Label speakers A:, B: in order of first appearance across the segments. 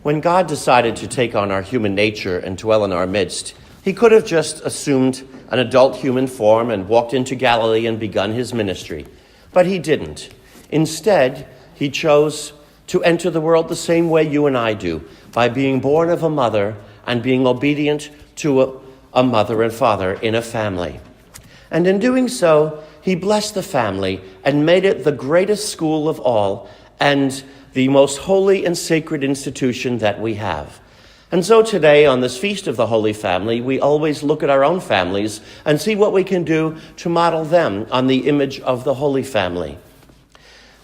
A: When God decided to take on our human nature and dwell in our midst, he could have just assumed an adult human form and walked into Galilee and begun his ministry. But he didn't. Instead, he chose to enter the world the same way you and I do, by being born of a mother and being obedient to a mother and father in a family. And in doing so, he blessed the family and made it the greatest school of all and the most holy and sacred institution that we have. And so today, on this Feast of the Holy Family, we always look at our own families and see what we can do to model them on the image of the Holy Family.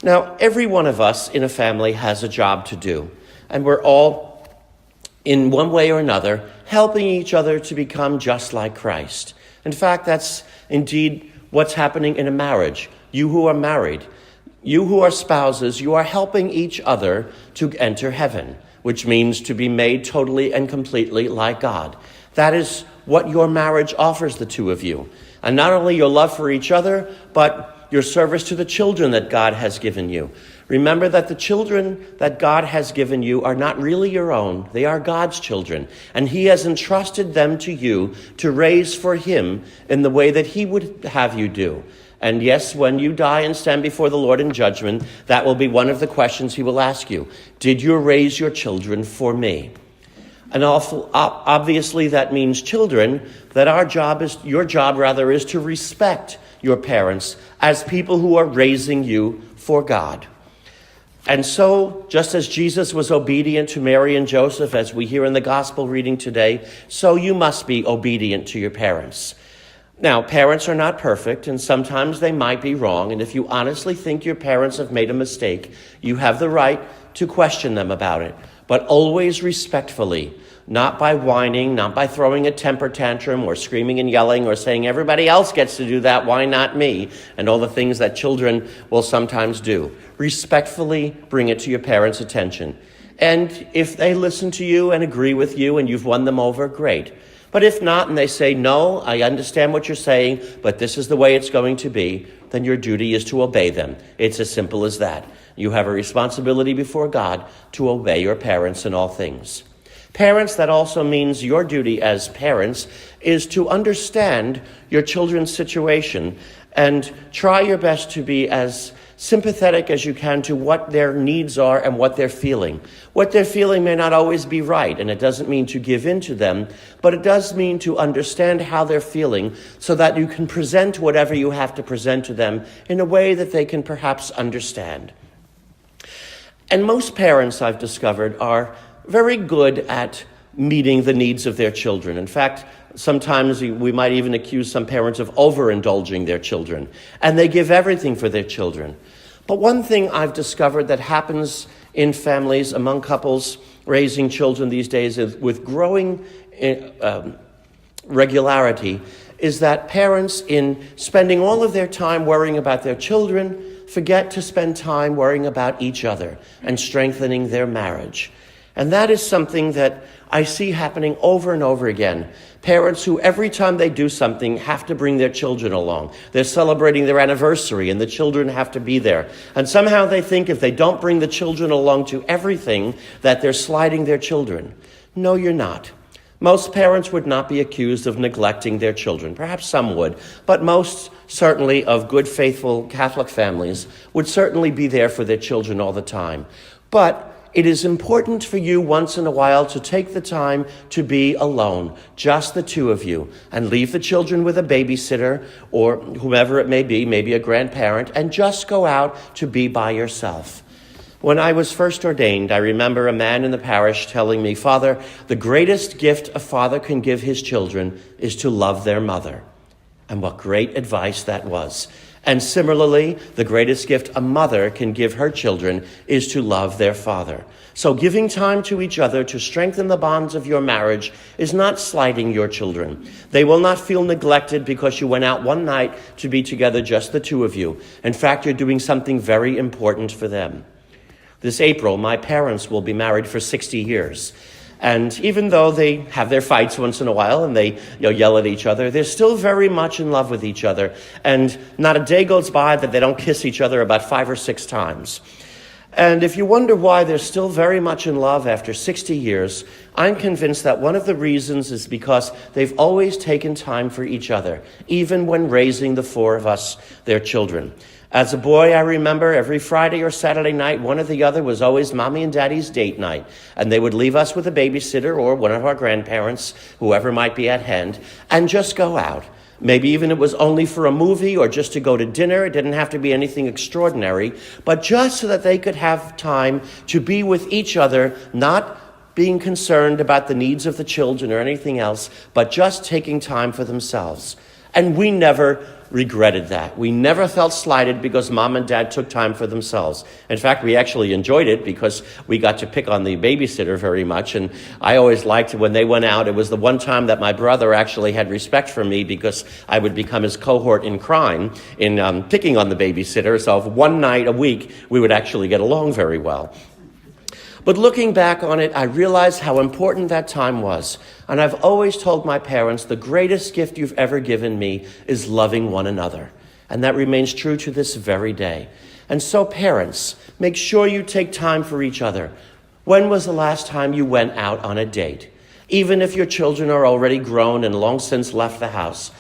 A: Now, every one of us in a family has a job to do, and we're all, in one way or another, helping each other to become just like Christ. In fact, that's indeed what's happening in a marriage. You who are married, you who are spouses, you are helping each other to enter heaven, which means to be made totally and completely like God. That is what your marriage offers the two of you. And not only your love for each other, but your service to the children that God has given you. Remember that the children that God has given you are not really your own. They are God's children. And he has entrusted them to you to raise for him in the way that he would have you do. And yes, when you die and stand before the Lord in judgment, that will be one of the questions he will ask you. Did you raise your children for me? And obviously that means, children, that your job is to respect your parents as people who are raising you for God. And so, just as Jesus was obedient to Mary and Joseph, as we hear in the gospel reading today, so you must be obedient to your parents. Now, parents are not perfect, and sometimes they might be wrong, and if you honestly think your parents have made a mistake, you have the right to question them about it, but always respectfully, not by whining, not by throwing a temper tantrum or screaming and yelling or saying everybody else gets to do that, why not me? And all the things that children will sometimes do. Respectfully bring it to your parents' attention. And if they listen to you and agree with you and you've won them over, great. But if not, and they say, no, I understand what you're saying, but this is the way it's going to be, then your duty is to obey them. It's as simple as that. You have a responsibility before God to obey your parents in all things. Parents, that also means your duty as parents is to understand your children's situation and try your best to be as sympathetic as you can to what their needs are and what they're feeling. What they're feeling may not always be right, and it doesn't mean to give in to them, but it does mean to understand how they're feeling so that you can present whatever you have to present to them in a way that they can perhaps understand. And most parents, I've discovered, are very good at meeting the needs of their children. In fact, sometimes we might even accuse some parents of overindulging their children, and they give everything for their children. But one thing I've discovered that happens in families, among couples raising children these days with growing regularity, is that parents, in spending all of their time worrying about their children, forget to spend time worrying about each other and strengthening their marriage. And that is something that I see happening over and over again. Parents who every time they do something have to bring their children along. They're celebrating their anniversary and the children have to be there. And somehow they think if they don't bring the children along to everything, that they're slighting their children. No, you're not. Most parents would not be accused of neglecting their children. Perhaps some would, but most certainly of good, faithful Catholic families would certainly be there for their children all the time. But it is important for you once in a while to take the time to be alone, just the two of you, and leave the children with a babysitter or whomever it may be, maybe a grandparent, and just go out to be by yourself. When I was first ordained, I remember a man in the parish telling me, "Father, the greatest gift a father can give his children is to love their mother." And what great advice that was. And similarly, the greatest gift a mother can give her children is to love their father. So giving time to each other to strengthen the bonds of your marriage is not slighting your children. They will not feel neglected because you went out one night to be together, just the two of you. In fact, you're doing something very important for them. This April, my parents will be married for 60 years. And even though they have their fights once in a while and they yell at each other, they're still very much in love with each other. And not a day goes by that they don't kiss each other about 5 or 6 times. And if you wonder why they're still very much in love after 60 years, I'm convinced that one of the reasons is because they've always taken time for each other, even when raising the four of us, their children. As a boy, I remember every Friday or Saturday night, one or the other was always Mommy and Daddy's date night. And they would leave us with a babysitter or one of our grandparents, whoever might be at hand, and just go out. Maybe even it was only for a movie or just to go to dinner. It didn't have to be anything extraordinary, but just so that they could have time to be with each other, not being concerned about the needs of the children or anything else, but just taking time for themselves. And we never regretted that. We never felt slighted because Mom and Dad took time for themselves. In fact, we actually enjoyed it because we got to pick on the babysitter very much. And I always liked when they went out. It was the one time that my brother actually had respect for me because I would become his cohort in crime in picking on the babysitter. So one night a week, we would actually get along very well. But looking back on it, I realized how important that time was. And I've always told my parents, the greatest gift you've ever given me is loving one another. And that remains true to this very day. And so parents, make sure you take time for each other. When was the last time you went out on a date? Even if your children are already grown and long since left the house,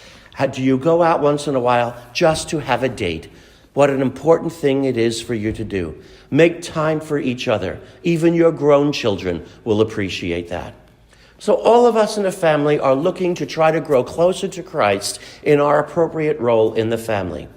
A: do you go out once in a while just to have a date? What an important thing it is for you to do. Make time for each other. Even your grown children will appreciate that. So all of us in the family are looking to try to grow closer to Christ in our appropriate role in the family.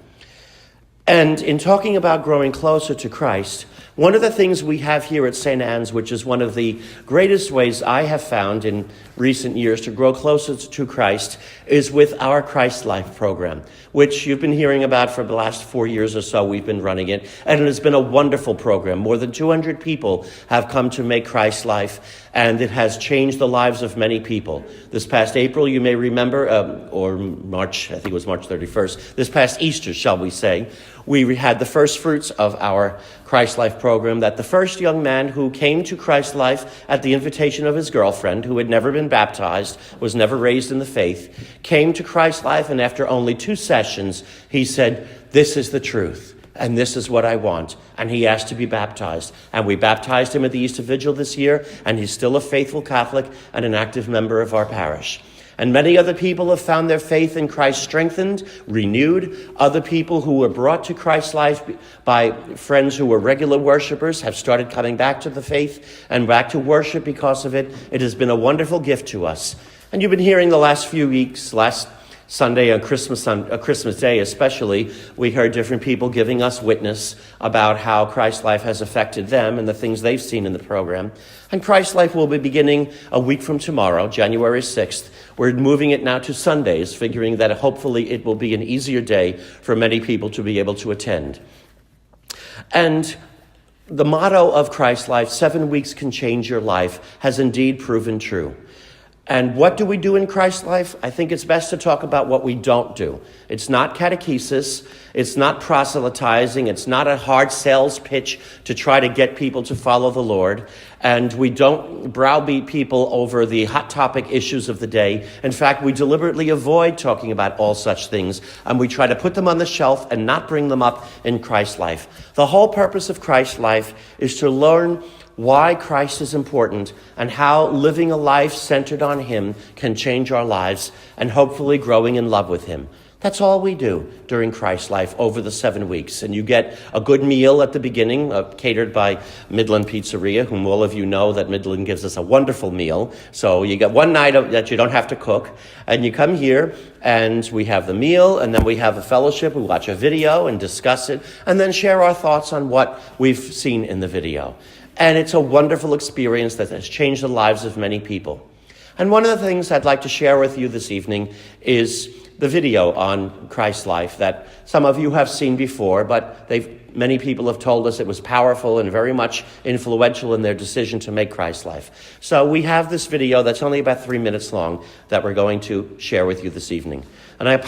A: And in talking about growing closer to Christ, one of the things we have here at St. Anne's, which is one of the greatest ways I have found in recent years to grow closer to Christ, is with our Christ Life program, which you've been hearing about for the last 4 years or so. We've been running it, and it has been a wonderful program. More than 200 people have come to make Christ Life, and it has changed the lives of many people. This past April, you may remember, or March, I think it was March 31st, this past Easter, shall we say, we had the first fruits of our Christ Life program, that the first young man who came to Christ Life at the invitation of his girlfriend, who had never been baptized, was never raised in the faith, came to Christ Life, and after only 2 sessions, he said, "This is the truth, and this is what I want." And he asked to be baptized. And we baptized him at the Easter Vigil this year, and he's still a faithful Catholic and an active member of our parish. And many other people have found their faith in Christ strengthened, renewed. Other people who were brought to Christ's life by friends who were regular worshipers have started coming back to the faith and back to worship because of it. It has been a wonderful gift to us. And you've been hearing the last few weeks, last Sunday on Christmas Day especially, we heard different people giving us witness about how Christ Life has affected them and the things they've seen in the program. And Christ Life will be beginning a week from tomorrow, January 6th. We're moving it now to Sundays, figuring that hopefully it will be an easier day for many people to be able to attend. And the motto of Christ Life, 7 weeks can change your life, has indeed proven true. And what do we do in Christ's Life? I think it's best to talk about what we don't do. It's not catechesis. It's not proselytizing. It's not a hard sales pitch to try to get people to follow the Lord. And we don't browbeat people over the hot topic issues of the day. In fact, we deliberately avoid talking about all such things. And we try to put them on the shelf and not bring them up in Christ's Life. The whole purpose of Christ's Life is to learn why Christ is important and how living a life centered on him can change our lives and hopefully growing in love with him. That's all we do during Christ's Life over the 7 weeks. And you get a good meal at the beginning, catered by Midland Pizzeria, whom all of you know that Midland gives us a wonderful meal. So you get one night that you don't have to cook. And you come here and we have the meal, and then we have a fellowship. We watch a video and discuss it, and then share our thoughts on what we've seen in the video. And it's a wonderful experience that has changed the lives of many people. And one of the things I'd like to share with you this evening is the video on Christ's Life that some of you have seen before, but many people have told us it was powerful and very much influential in their decision to make Christ's Life. So we have this video that's only about 3 minutes long that we're going to share with you this evening. And
B: I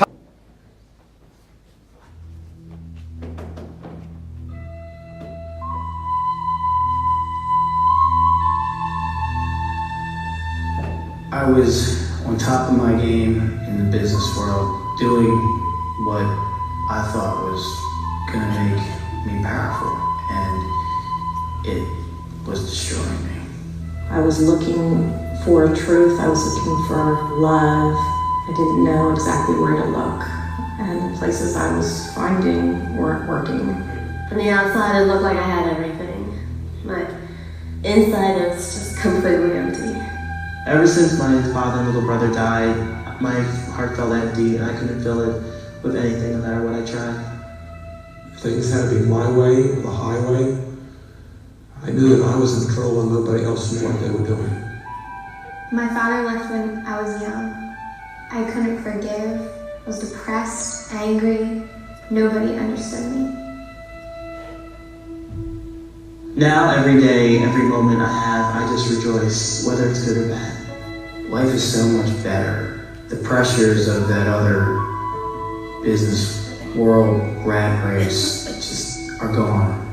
B: was on top of my game in the business world, doing what I thought was going to make me powerful. And it was destroying me.
C: I was looking for truth. I was looking for love. I didn't know exactly where to look. And the places I was finding weren't working.
D: From the outside, it looked like I had everything, but inside it was just completely empty.
E: Ever since my father and little brother died, my heart felt empty, and I couldn't fill it with anything no matter what I tried.
F: Things had to be my way or the highway. I knew that I was in control and nobody else knew what they were doing.
G: My father left when I was young. I couldn't forgive, was depressed, angry. Nobody understood me.
E: Now, every day, every moment I have, I just rejoice, whether it's good or bad.
B: Life is so much better. The pressures of that other business world rat race just are gone.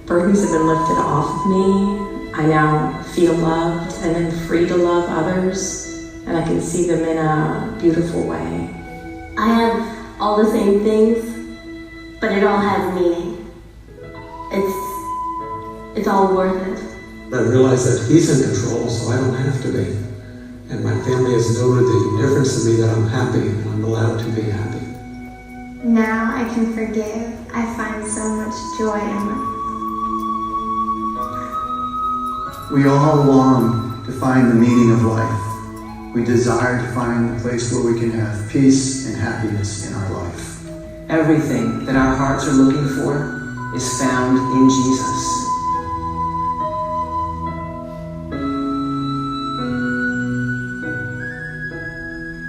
C: Burdens have been lifted off of me. I now feel loved and then free to love others. And I can see them in a beautiful way.
D: I have all the same things, but it all has meaning. It's all worth it.
F: I realized that he's in control, so I don't have to be. And my family has noted the difference in me that I'm happy and I'm allowed to be happy.
G: Now I can forgive. I find so much joy in life.
H: We all long to find the meaning of life. We desire to find a place where we can have peace and happiness in our life.
E: Everything that our hearts are looking for is found in Jesus.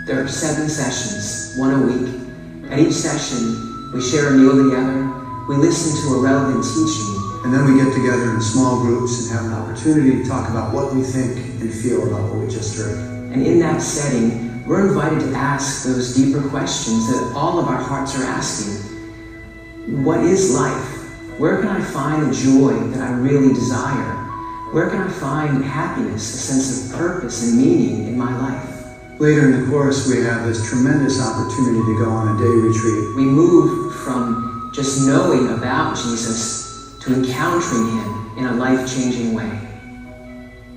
E: There are 7 sessions, 1 a week. At each session, we share a meal together, we listen to a relevant teaching,
H: And then we get together in small groups and have an opportunity to talk about what we think and feel about what we just heard.
E: and in that setting, we're invited to ask those deeper questions that all of our hearts are asking. What is life? Where can I find the joy that I really desire? Where can I find happiness, a sense of purpose and meaning in my life?
H: Later in the course, we have this tremendous opportunity to go on a day retreat.
E: We move from just knowing about Jesus to encountering him in a life-changing way.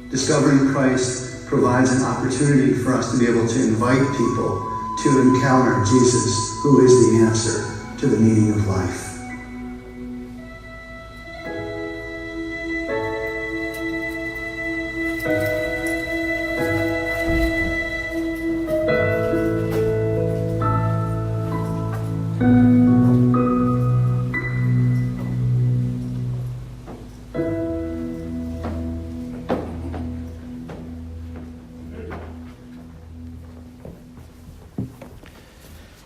H: Discovering Christ provides an opportunity for us to be able to invite people to encounter Jesus, who is the answer to the meaning of life.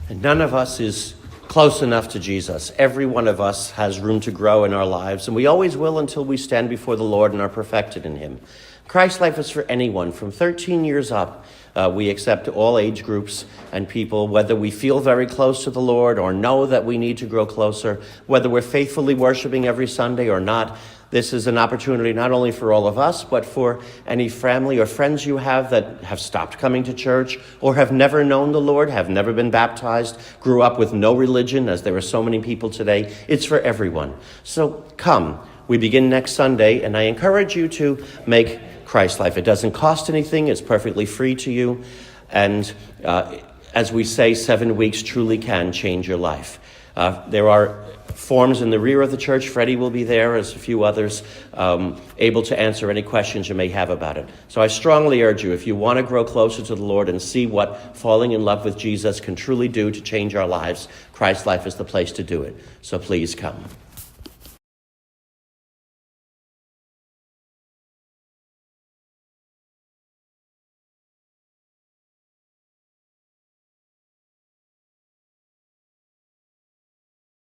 A: And none of us is close enough to Jesus. Every one of us has room to grow in our lives, and we always will until we stand before the Lord and are perfected in him. Christ Life is for anyone. From 13 years up, we accept all age groups and people, whether we feel very close to the Lord or know that we need to grow closer, whether we're faithfully worshiping every Sunday or not. This is an opportunity not only for all of us, but for any family or friends you have that have stopped coming to church or have never known the Lord, have never been baptized, grew up with no religion, as there are so many people today. It's for everyone. So come. We begin next Sunday, and I encourage you to make Christ Life. It doesn't cost anything. It's perfectly free to you. And as we say, 7 weeks truly can change your life. There are forms in the rear of the church. Freddie will be there, as a few others, able to answer any questions you may have about it. So I strongly urge you, if you want to grow closer to the Lord and see what falling in love with Jesus can truly do to change our lives, Christ Life is the place to do it. So please come.